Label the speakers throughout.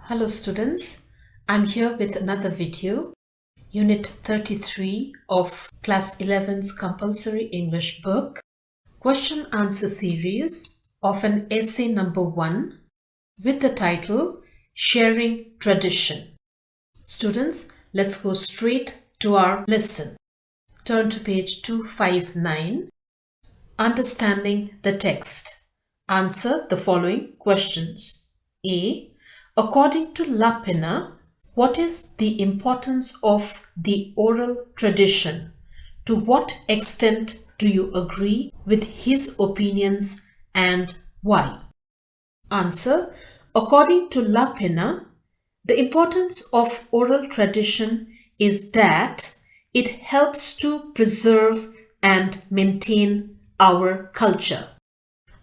Speaker 1: Hello students, I'm here with another video, Unit 33 of Class 11's Compulsory English book, question answer series of an essay number 1 with the title Sharing Tradition. Students, let's go straight to our lesson. Turn to page 259. Understanding the text. Answer the following questions. A. According to Lapina, what is the importance of the oral tradition? To what extent do you agree with his opinions and why? Answer. According to Lapina, the importance of oral tradition is that it helps to preserve and maintain our culture.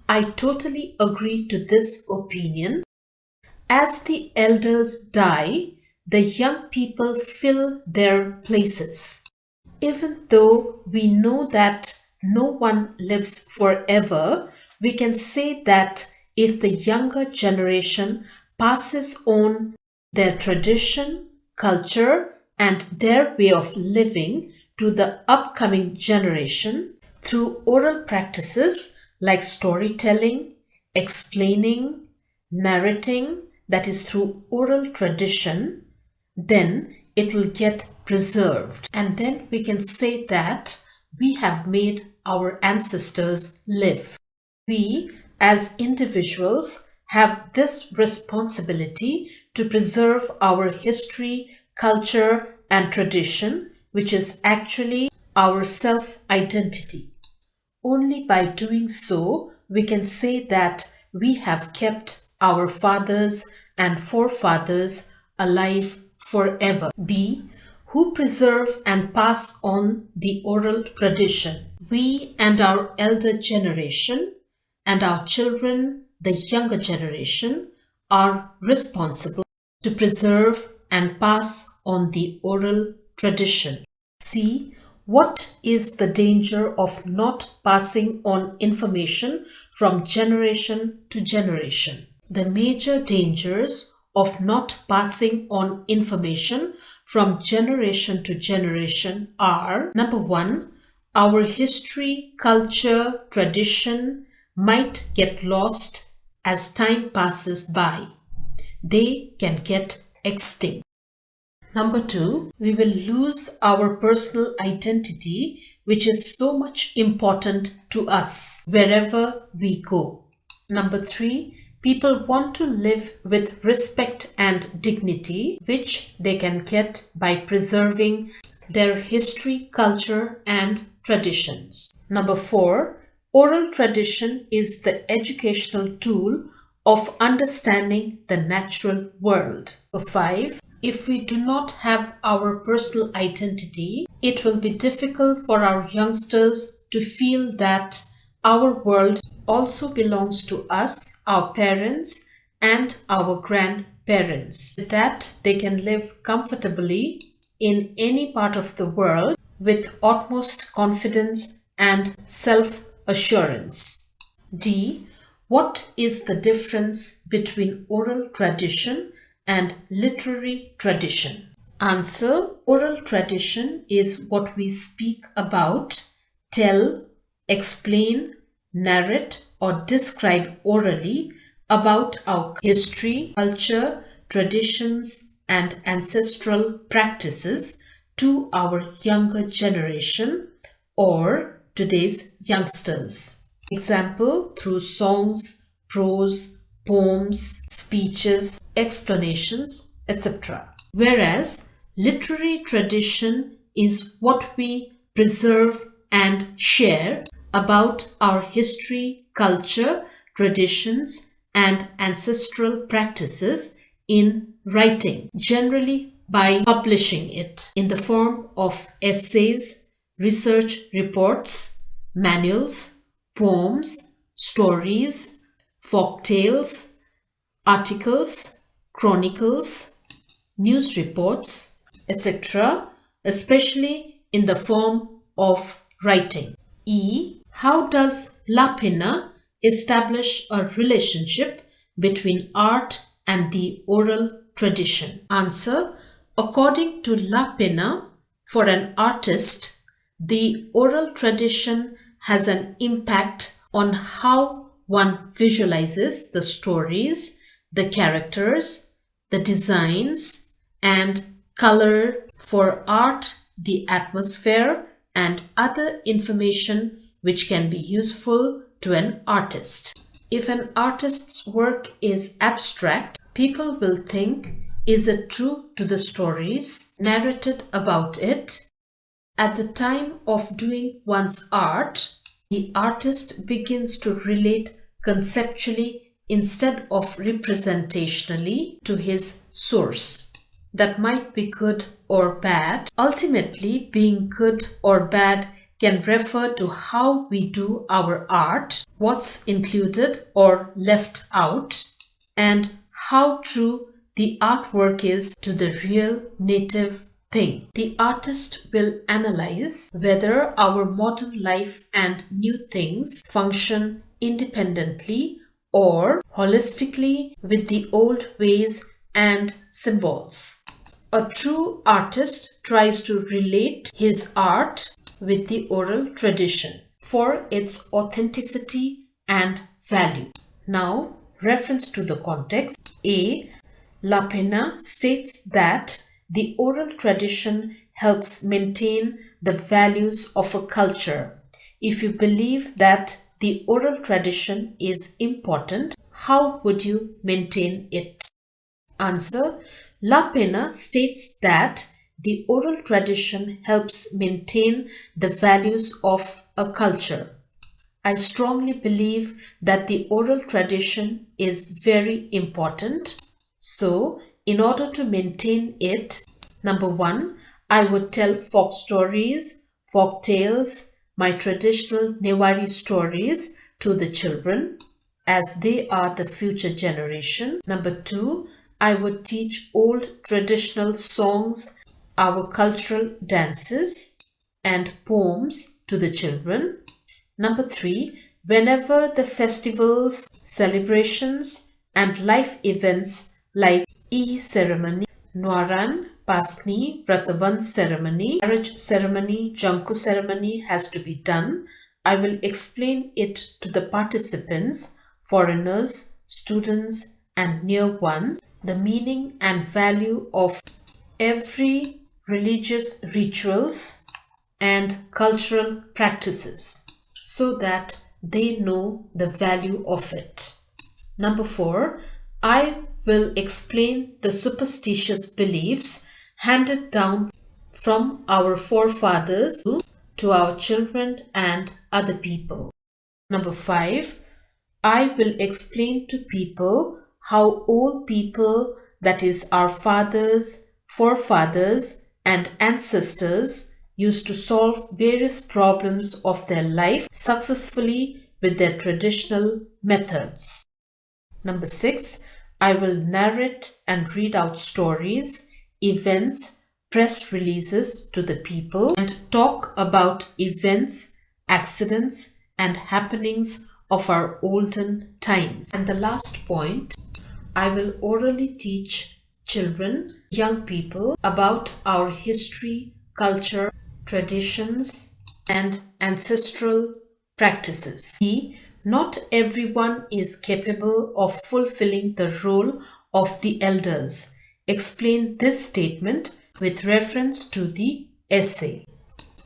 Speaker 1: I totally agree to this opinion. As the elders die, the young people fill their places. Even though we know that no one lives forever, we can say that if the younger generation passes on their tradition, culture, and their way of living to the upcoming generation through oral practices like storytelling, explaining, narrating, that is through oral tradition, then it will get preserved. And then we can say that we have made our ancestors live. We, as individuals, have this responsibility to preserve our history, culture, and tradition, which is actually our self-identity. Only by doing so, we can say that we have kept our fathers and forefathers alive forever. B. Who preserve and pass on the oral tradition? We and our elder generation and our children, the younger generation, are responsible to preserve and pass on the oral tradition. C. What is the danger of not passing on information from generation to generation? The major dangers of not passing on information from generation to generation are: number 1, our history, culture, tradition might get lost as time passes by. They can get extinct. Number 2, we will lose our personal identity, which is so much important to us wherever we go. Number 3, people want to live with respect and dignity, which they can get by preserving their history, culture, and traditions. Number 4, oral tradition is the educational tool of understanding the natural world. Number 5, if we do not have our personal identity, it will be difficult for our youngsters to feel that our world also belongs to us, our parents, and our grandparents. With that, they can live comfortably in any part of the world with utmost confidence and self-assurance. D. What is the difference between oral tradition and literary tradition? Answer. Oral tradition is what we speak about, tell, explain, narrate, or describe orally about our history, culture, traditions, and ancestral practices to our younger generation or today's youngsters. Example, through songs, prose, poems, speeches, explanations, etc. Whereas literary tradition is what we preserve and share about our history, culture, traditions, and ancestral practices in writing, generally by publishing it in the form of essays, research reports, manuals, poems, stories, folktales, articles, chronicles, news reports, etc., especially in the form of writing. E. How does Lapina establish a relationship between art and the oral tradition? Answer: according to La Pena, for an artist, the oral tradition has an impact on how one visualizes the stories, the characters, the designs, and color. For art, the atmosphere, and other information which can be useful to an artist. If an artist's work is abstract, people will think, is it true to the stories narrated about it? At the time of doing one's art, the artist begins to relate conceptually instead of representationally to his source. That might be good or bad. Ultimately, being good or bad can refer to how we do our art, what's included or left out, and how true the artwork is to the real native thing. The artist will analyze whether our modern life and new things function independently or holistically with the old ways and symbols. A true artist tries to relate his art with the oral tradition for its authenticity and value. Now, reference to the context. A. La Pena states that the oral tradition helps maintain the values of a culture. If you believe that the oral tradition is important, how would you maintain it? Answer: La Pena states that the oral tradition helps maintain the values of a culture. I strongly believe that the oral tradition is very important. So, in order to maintain it, number one, I would tell folk stories, folk tales, my traditional Newari stories to the children, as they are the future generation. Number two, I would teach old traditional songs, our cultural dances, and poems to the children. Number three, whenever the festivals, celebrations, and life events like ceremony, Nwaran, Pasni, Vratabandh ceremony, marriage ceremony, Janku ceremony has to be done, I will explain it to the participants, foreigners, students, and near ones, the meaning and value of every religious rituals and cultural practices so that they know the value of it. Number four, I will explain the superstitious beliefs handed down from our forefathers to our children and other people. Number five, I will explain to people how old people, that is our fathers, forefathers, and ancestors, used to solve various problems of their life successfully with their traditional methods. Number six, I will narrate and read out stories, events, press releases to the people and talk about events, accidents, and happenings of our olden times. And the last point, I will orally teach children, young people about our history, culture, traditions, and ancestral practices. Not everyone is capable of fulfilling the role of the elders. Explain this statement with reference to the essay.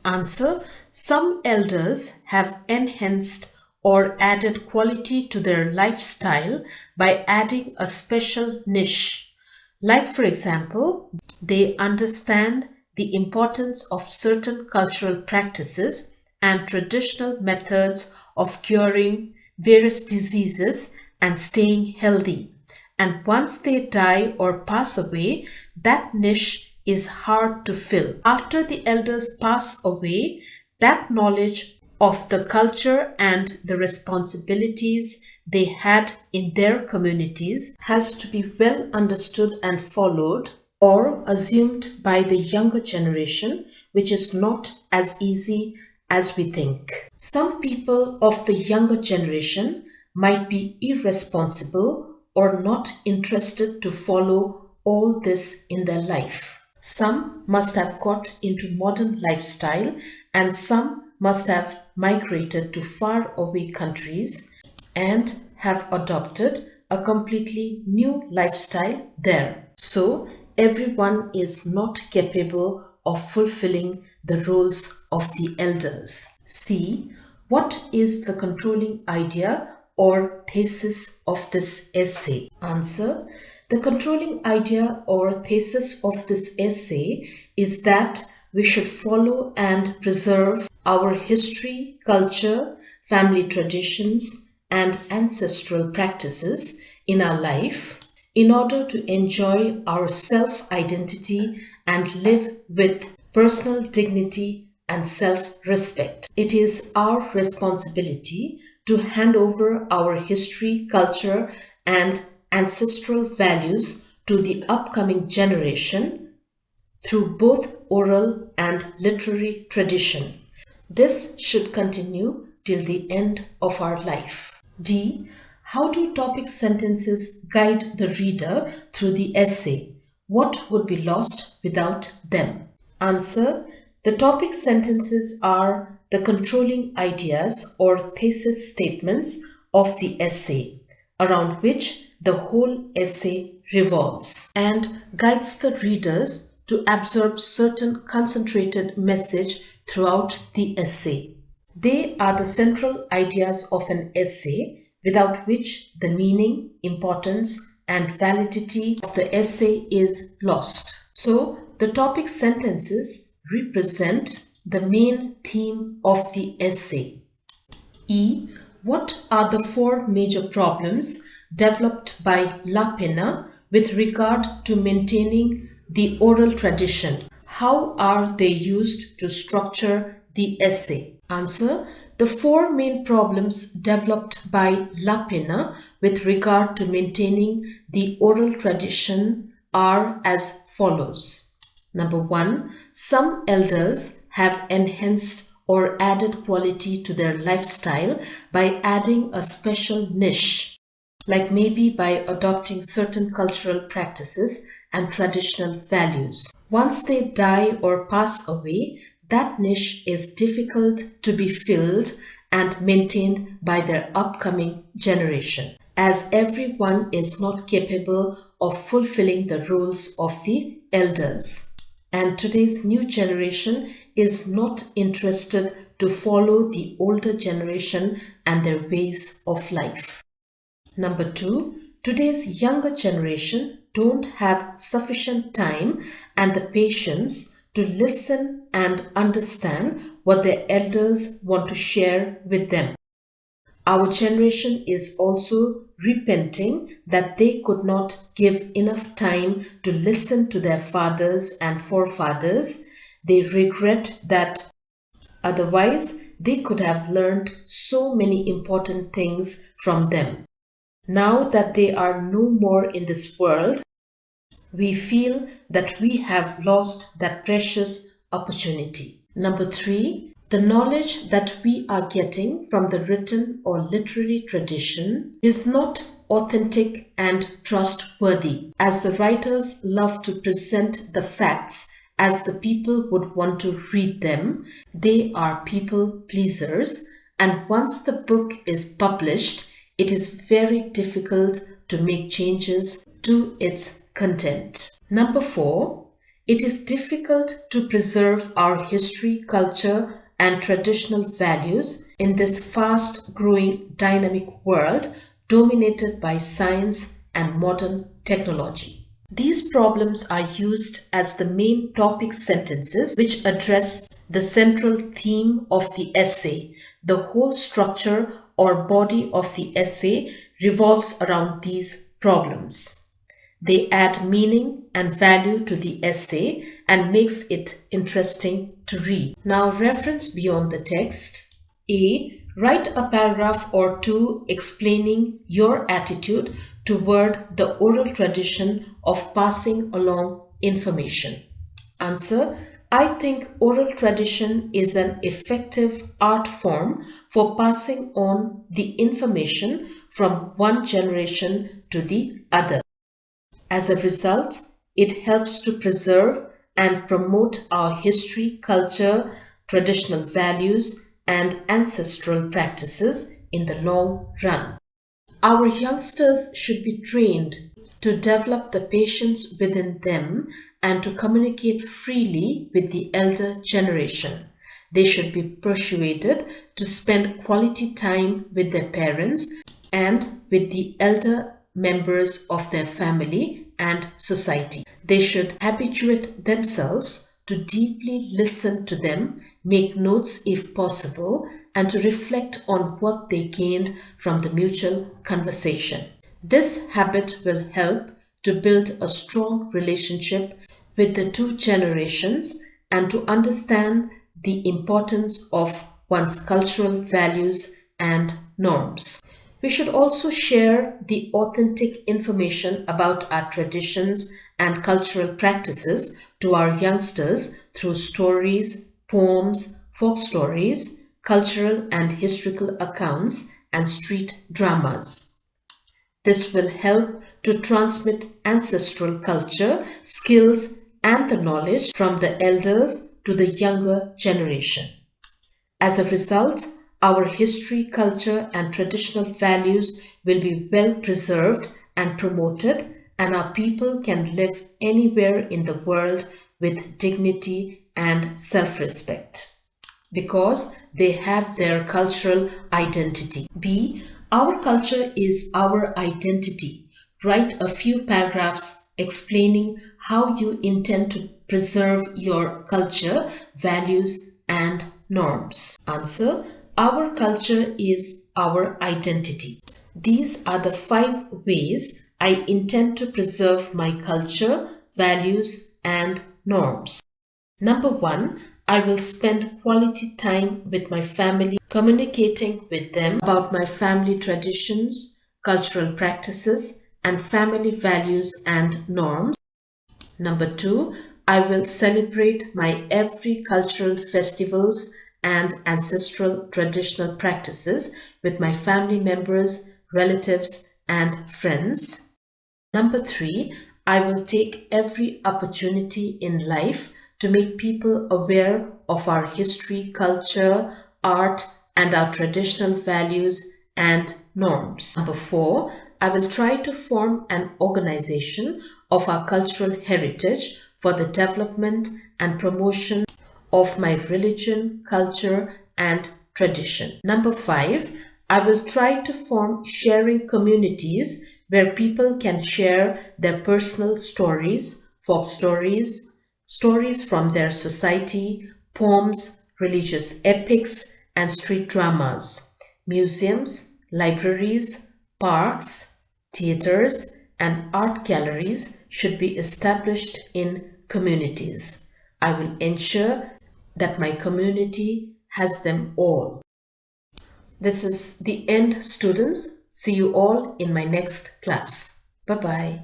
Speaker 1: Answer: some elders have enhanced or added quality to their lifestyle by adding a special niche. Like, for example, they understand the importance of certain cultural practices and traditional methods of curing various diseases and staying healthy. And once they die or pass away, that niche is hard to fill. After the elders pass away, that knowledge of the culture and the responsibilities they had in their communities has to be well understood and followed or assumed by the younger generation, which is not as easy as we think. Some people of the younger generation might be irresponsible or not interested to follow all this in their life. Some must have got into modern lifestyle and some must have migrated to faraway countries and have adopted a completely new lifestyle there. So, everyone is not capable of fulfilling the roles of the elders. C. What is the controlling idea or thesis of this essay? Answer. The controlling idea or thesis of this essay is that we should follow and preserve our history, culture, family traditions, and ancestral practices in our life in order to enjoy our self-identity and live with personal dignity and self-respect. It is our responsibility to hand over our history, culture, and ancestral values to the upcoming generation through both oral and literary tradition. This should continue till the end of our life. D. How do topic sentences guide the reader through the essay? What would be lost without them? Answer. The topic sentences are the controlling ideas or thesis statements of the essay, around which the whole essay revolves and guides the readers to absorb certain concentrated message throughout the essay. They are the central ideas of an essay, without which the meaning, importance, and validity of the essay is lost. So, the topic sentences represent the main theme of the essay. E. What are the four major problems developed by La Pena with regard to maintaining the oral tradition? How are they used to structure the essay? Answer. The four main problems developed by La Pena with regard to maintaining the oral tradition are as follows. Number 1. Some elders have enhanced or added quality to their lifestyle by adding a special niche, like maybe by adopting certain cultural practices and traditional values. Once they die or pass away, that niche is difficult to be filled and maintained by their upcoming generation, as everyone is not capable of fulfilling the roles of the elders. And today's new generation is not interested to follow the older generation and their ways of life. Number 2, today's younger generation don't have sufficient time and the patience to listen and understand what their elders want to share with them. Our generation is also repenting that they could not give enough time to listen to their fathers and forefathers. They regret that otherwise they could have learned so many important things from them. Now that they are no more in this world, we feel that we have lost that precious opportunity. Number 3, the knowledge that we are getting from the written or literary tradition is not authentic and trustworthy, as the writers love to present the facts as the people would want to read them. They are people pleasers, and once the book is published, it is very difficult to make changes to its content. Number 4, it is difficult to preserve our history, culture, and traditional values in this fast-growing, dynamic world dominated by science and modern technology. These problems are used as the main topic sentences which address the central theme of the essay. The whole structure or body of the essay revolves around these problems. They add meaning and value to the essay and makes it interesting to read. Now, reference beyond the text. A. Write a paragraph or two explaining your attitude toward the oral tradition of passing along information. Answer. I think oral tradition is an effective art form for passing on the information from one generation to the other. As a result, it helps to preserve and promote our history, culture, traditional values, and ancestral practices in the long run. Our youngsters should be trained to develop the patience within them and to communicate freely with the elder generation. They should be persuaded to spend quality time with their parents and with the elder members of their family and society. They should habituate themselves to deeply listen to them, make notes if possible, and to reflect on what they gained from the mutual conversation. This habit will help to build a strong relationship with the two generations and to understand the importance of one's cultural values and norms. We should also share the authentic information about our traditions and cultural practices to our youngsters through stories, poems, folk stories, cultural and historical accounts, and street dramas. This will help to transmit ancestral culture, skills, and the knowledge from the elders to the younger generation. As a result, our history, culture, and traditional values will be well preserved and promoted, and our people can live anywhere in the world with dignity and self-respect because they have their cultural identity. B. Our culture is our identity. Write a few paragraphs explaining how you intend to preserve your culture, values, and norms. Answer. Our culture is our identity. These are the 5 ways I intend to preserve my culture, values, and norms. Number 1, I will spend quality time with my family, communicating with them about my family traditions, cultural practices, and family values and norms. Number 2, I will celebrate my every cultural festivals and ancestral traditional practices with my family members, relatives, and friends. Number 3, I will take every opportunity in life to make people aware of our history, culture, art, and our traditional values and norms. Number 4, I will try to form an organization of our cultural heritage for the development and promotion of my religion, culture, and tradition. Number 5, I will try to form sharing communities where people can share their personal stories, folk stories, stories from their society, poems, religious epics, and street dramas. Museums, libraries, parks, theaters, and art galleries should be established in communities. I will ensure that my community has them all. This is the end, students. See you all in my next class. Bye-bye.